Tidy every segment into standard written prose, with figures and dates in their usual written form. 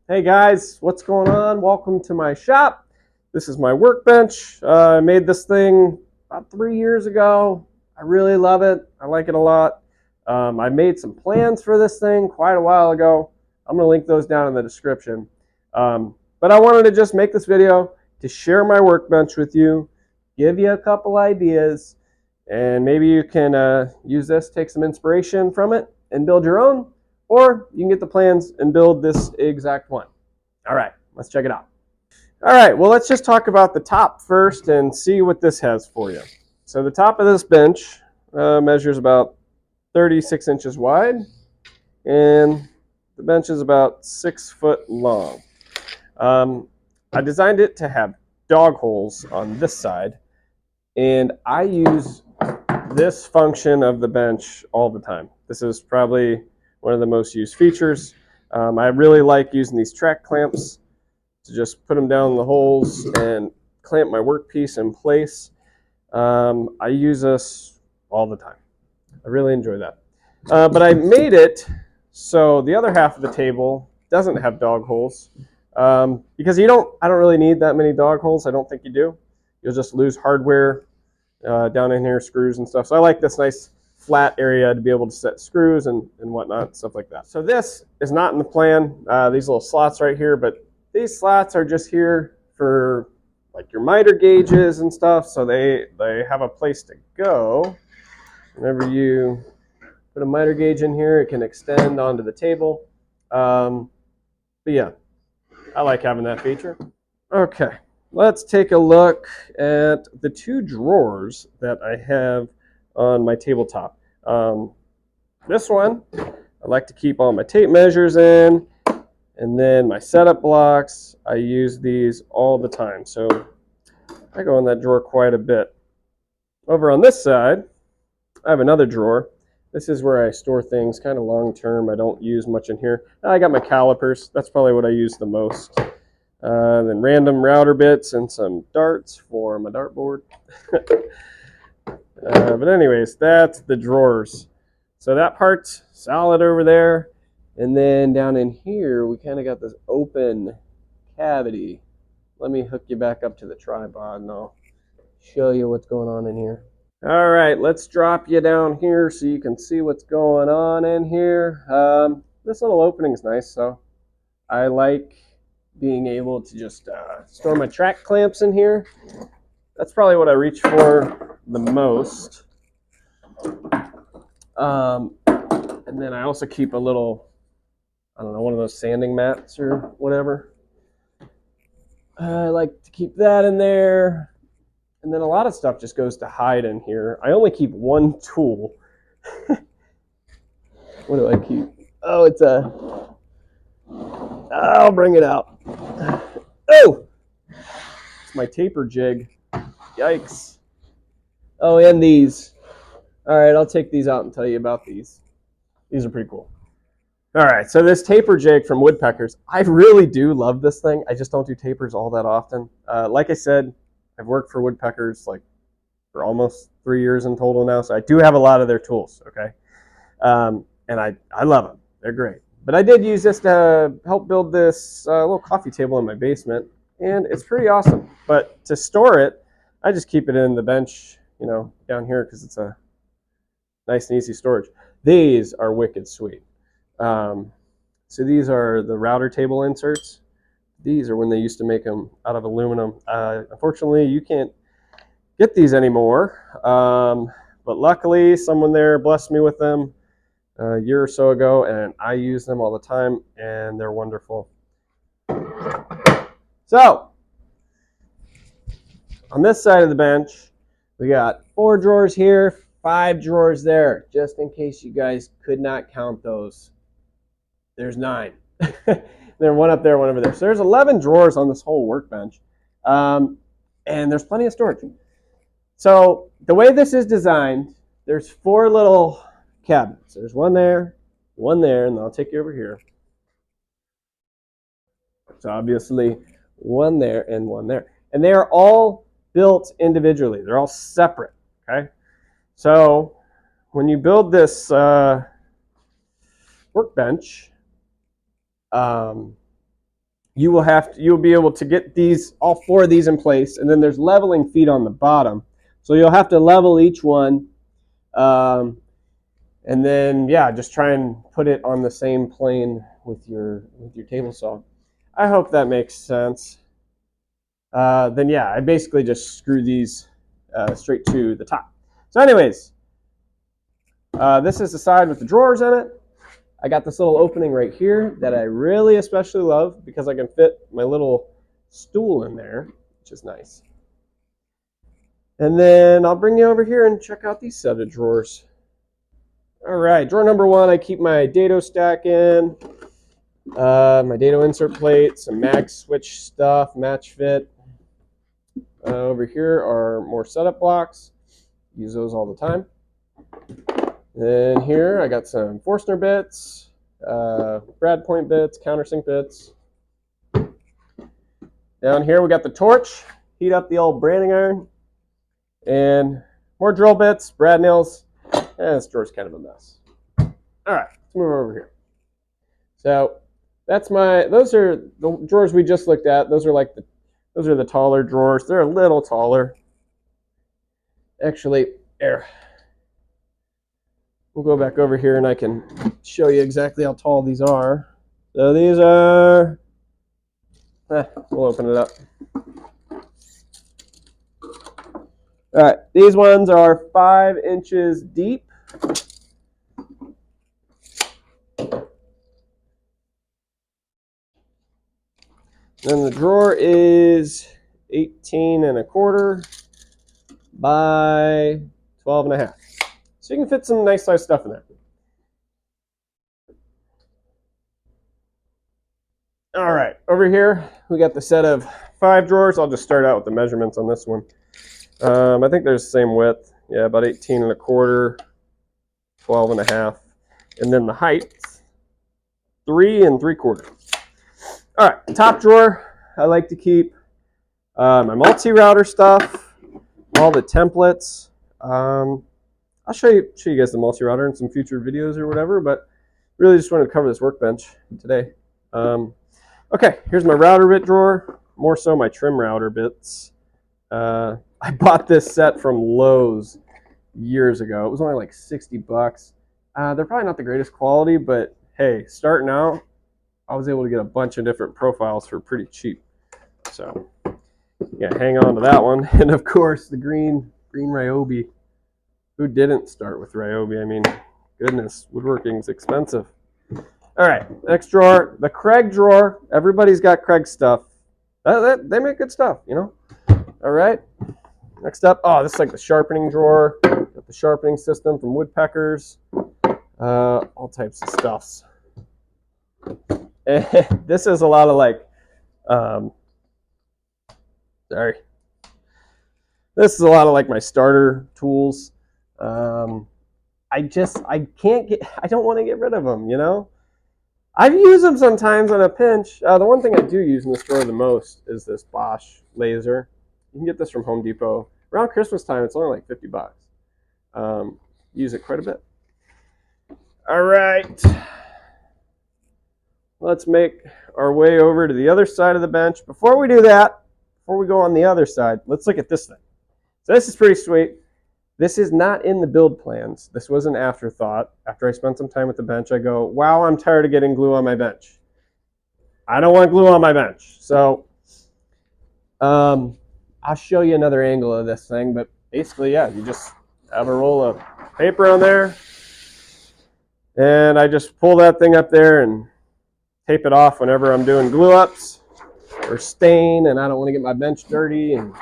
Hey guys, what's going on? Welcome to my shop. This is my workbench. I made this thing about 3 years ago. I really love it. I like it a lot. I made some plans for this thing quite a while ago. I'm going to link those down in the description. But I wanted to just make this video to share my workbench with you, give you a couple ideas, and maybe you can use this, take some inspiration from it, and build your own. Or you can get the plans and build this exact one. All right, let's check it out. All right, well, let's just talk about the top first and see what this has for you. So the top of this bench measures about 36 inches wide, and the bench is about 6 foot long. I designed it to have dog holes on this side, and I use this function of the bench all the time. This is probably one of the most used features. I really like using these track clamps to just put them down the holes and clamp my workpiece in place. I use this all the time. I really enjoy that. But I made it so the other half of the table doesn't have dog holes because I don't really need that many dog holes. I don't think you do. You'll just lose hardware down in here, screws and stuff. So I like this nice flat area to be able to set screws and whatnot, stuff like that. So this is not in the plan, these little slots right here, but these slots are just here for like your miter gauges and stuff, so they have a place to go. Whenever you put a miter gauge in here, it can extend onto the table. But yeah, I like having that feature. Okay, let's take a look at the two drawers that I have on my tabletop. This one, I like to keep all my tape measures in, and then my setup blocks, I use these all the time. So I go in that drawer quite a bit. Over on this side, I have another drawer. This is where I store things kind of long term. I don't use much in here. I got my calipers. That's probably what I use the most. Then random router bits and some darts for my dartboard. But anyways, that's the drawers. So that part's solid over there. And then down in here, we kind of got this open cavity. Let me hook you back up to the tripod and I'll show you what's going on in here. All right, let's drop you down here so you can see what's going on in here. This little opening is nice, so I like being able to just store my track clamps in here. That's probably what I reach for the most. And then I also keep a little, I don't know, one of those sanding mats or whatever. I like to keep that in there. And then a lot of stuff just goes to hide in here. I only keep one tool. What do I keep? Oh, it's I'll bring it out. Oh! It's my taper jig. Yikes. Oh, and these. All right, I'll take these out and tell you about these. These are pretty cool. All right, so this taper jig from Woodpeckers, I really do love this thing. I just don't do tapers all that often. Like I said, I've worked for Woodpeckers like for almost 3 years in total now, so I do have a lot of their tools, okay? And I love them. They're great. But I did use this to help build this little coffee table in my basement, and it's pretty awesome. But to store it, I just keep it in the bench, you know, down here because it's a nice and easy storage. These are wicked sweet. So these are the router table inserts. These are when they used to make them out of aluminum. Unfortunately, you can't get these anymore. But luckily, someone there blessed me with them a year or so ago, and I use them all the time, and they're wonderful. So, on this side of the bench, we got 4 drawers here, 5 drawers there, just in case you guys could not count those. There's 9. There's one up there, one over there. So there's 11 drawers on this whole workbench, and there's plenty of storage. So the way this is designed, there's 4 little cabinets. There's one there, and I'll take you over here. So obviously one there and one there. And they are all built individually. They're all separate, okay? So when you build this workbench, you'll be able to get all 4 of these in place, and then there's leveling feet on the bottom. So you'll have to level each one, and then just try and put it on the same plane with your table saw. I hope that makes sense. Then I basically just screw these straight to the top. So anyways, this is the side with the drawers in it. I got this little opening right here that I really especially love because I can fit my little stool in there, which is nice. And then I'll bring you over here and check out these set of drawers. All right, drawer number 1, I keep my dado stack in, my dado insert plate, some mag switch stuff, match fit. Over here are more setup blocks. Use those all the time. Then here I got some Forstner bits, brad point bits, countersink bits. Down here we got the torch, heat up the old branding iron, and more drill bits, brad nails. This drawer's kind of a mess. All right, let's move over here. So those are the drawers we just looked at. Those are the taller drawers. They're a little taller. Actually, we'll go back over here and I can show you exactly how tall these are. So these are, we'll open it up. All right, these ones are 5 inches deep. Then the drawer is 18 1/4 by 12 1/2. So you can fit some nice size stuff in there. All right, over here we got the set of 5 drawers. I'll just start out with the measurements on this one. I think they're the same width. Yeah, about 18 1/4, 12 1/2, and then the height 3 3/4. All right, top drawer, I like to keep my multi-router stuff, all the templates. I'll show you guys the multi-router in some future videos or whatever, but really just wanted to cover this workbench today. Okay, here's my router bit drawer, more so my trim router bits. I bought this set from Lowe's years ago. It was only like 60 bucks. They're probably not the greatest quality, but hey, starting out, I was able to get a bunch of different profiles for pretty cheap. So hang on to that one. And of course, the green Ryobi. Who didn't start with Ryobi? I mean, goodness, woodworking's expensive. All right, next drawer, the Craig drawer. Everybody's got Craig stuff. They make good stuff, you know. All right, next up, this is like the sharpening drawer. Got the sharpening system from Woodpeckers. All types of stuffs. This is a lot of this is a lot of like my starter tools. I don't want to get rid of them, you know. I use them sometimes on a pinch. The one thing I do use in this drawer the most is this Bosch laser. You can get this from Home Depot. Around Christmas time, it's only like 50 bucks. Use it quite a bit. All right. Let's make our way over to the other side of the bench. Before we do that, before we go on the other side, let's look at this thing. So this is pretty sweet. This is not in the build plans. This was an afterthought. After I spent some time with the bench, I go, wow, I'm tired of getting glue on my bench. I don't want glue on my bench. So I'll show you another angle of this thing, but basically, you just have a roll of paper on there, and I just pull that thing up there and tape it off whenever I'm doing glue ups or stain, and I don't want to get my bench dirty, and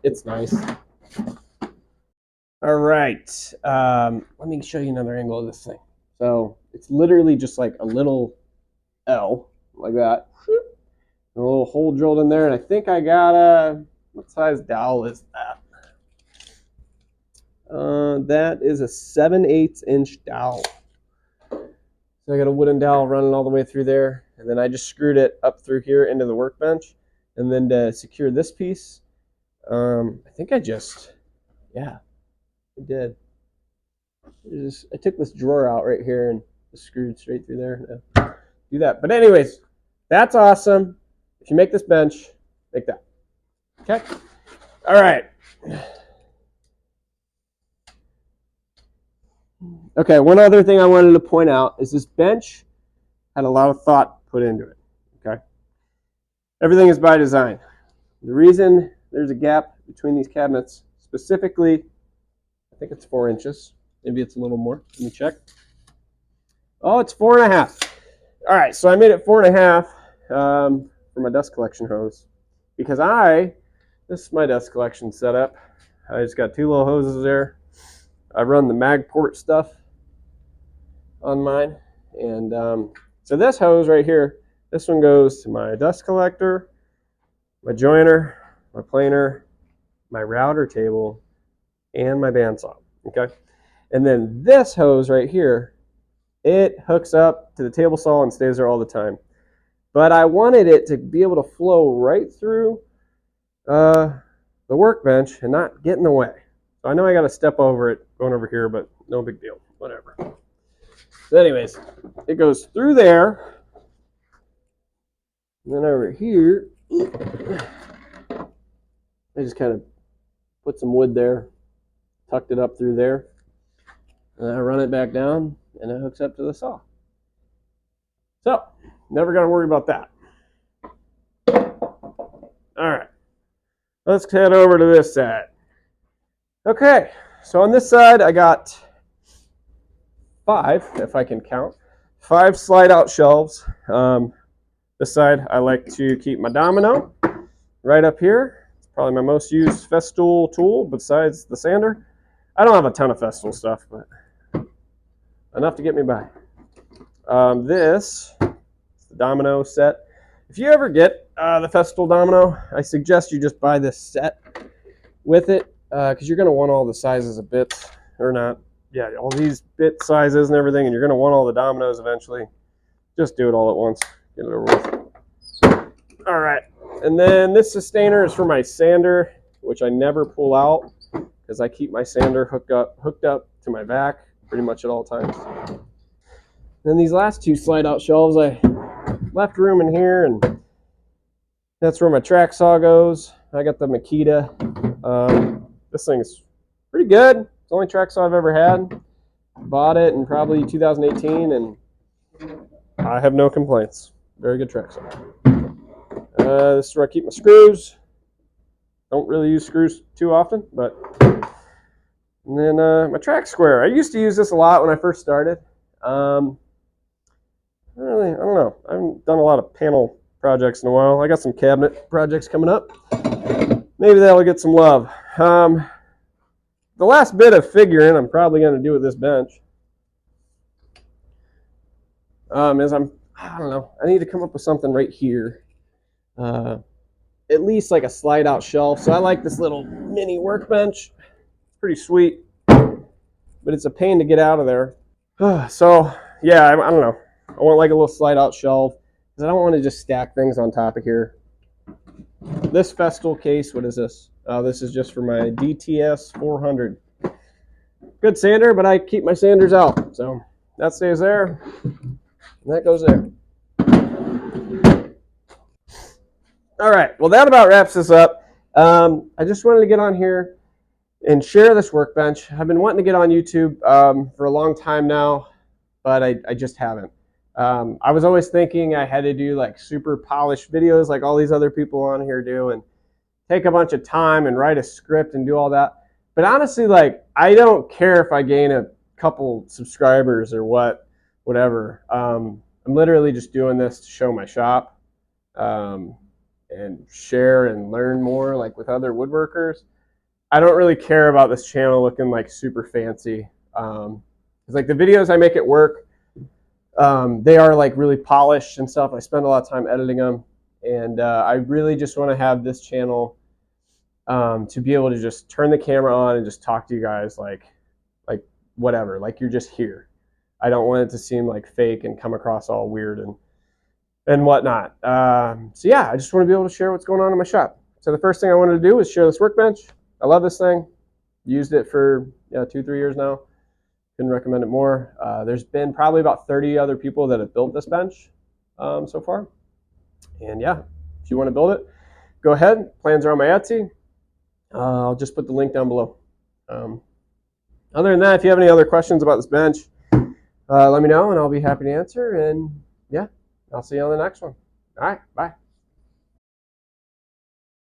it's nice. All right, let me show you another angle of this thing. So it's literally just like a little L, like that. A little hole drilled in there, and I think I got what size dowel is that? That is a 7/8 inch dowel. So I got a wooden dowel running all the way through there, and then I just screwed it up through here into the workbench. And then to secure this piece, I think I just, I did. I took this drawer out right here and just screwed straight through there to do that. But anyways, That's awesome. If you make this bench, make that. Okay? All right. Okay, one other thing I wanted to point out is this bench had a lot of thought put into it. Okay? Everything is by design. The reason there's a gap between these cabinets, specifically, I think it's 4 inches. Maybe it's a little more. Let me check. Oh, it's 4.5. All right, so I made it 4.5 for my dust collection hose because this is my dust collection setup. I just got 2 little hoses there. I run the Magport stuff on mine, and so this hose right here, this one goes to my dust collector, my joiner, my planer, my router table, and my bandsaw. Okay, and then this hose right here, it hooks up to the table saw and stays there all the time. But I wanted it to be able to flow right through the workbench and not get in the way. So I know I got to step over it going over here, but no big deal. Whatever. So anyways, it goes through there. And then over here, I just kind of put some wood there, tucked it up through there. And I run it back down, and it hooks up to the saw. So, never got to worry about that. All right, let's head over to this side. Okay, so on this side, I got 5, if I can count, 5 slide-out shelves. This side, I like to keep my domino right up here. It's probably my most used Festool tool besides the sander. I don't have a ton of Festool stuff, but enough to get me by. This is the domino set. If you ever get the Festool domino, I suggest you just buy this set with it because you're going to want all the sizes of bits, or not. Yeah, all these bit sizes and everything, and you're going to want all the dominoes eventually. Just do it all at once. Get it over with. All right, and then this sustainer is for my sander, which I never pull out because I keep my sander hooked up to my vac pretty much at all times. Then these last 2 slide-out shelves, I left room in here, and that's where my track saw goes. I got the Makita. This thing's pretty good. It's the only track saw I've ever had. Bought it in probably 2018, and I have no complaints. Very good track saw. This is where I keep my screws. Don't really use screws too often, but. And then my track square. I used to use this a lot when I first started. I don't know. I haven't done a lot of panel projects in a while. I got some cabinet projects coming up. Maybe that'll get some love. The last bit of figuring I'm probably going to do with this bench is I don't know. I need to come up with something right here. At least like a slide out shelf. So I like this little mini workbench. It's pretty sweet, but it's a pain to get out of there. So yeah, I don't know. I want like a little slide out shelf because I don't want to just stack things on top of here. This Festool case, what is this? This is just for my DTS 400. Good sander, but I keep my sanders out. So that stays there, and that goes there. All right, well that about wraps this up. I just wanted to get on here and share this workbench. I've been wanting to get on YouTube for a long time now, but I just haven't. I was always thinking I had to do like super polished videos like all these other people on here do and take a bunch of time and write a script and do all that. But honestly, like I don't care if I gain a couple subscribers or whatever. I'm literally just doing this to show my shop and share and learn more like with other woodworkers. I don't really care about this channel looking like super fancy. It's like the videos I make at work, they are like really polished and stuff. I spend a lot of time editing them, and I really just want to have this channel to be able to just turn the camera on and just talk to you guys like whatever, like you're just here. I don't want it to seem like fake and come across all weird and whatnot. So yeah, I just want to be able to share what's going on in my shop. So the first thing I wanted to do was share this workbench. I love this thing. Used it for 2-3 years now. Couldn't recommend it more. There's been probably about 30 other people that have built this bench so far. And yeah, if you want to build it, go ahead. Plans are on my Etsy. I'll just put the link down below. Other than that, if you have any other questions about this bench, let me know and I'll be happy to answer. And yeah, I'll see you on the next one. All right, bye.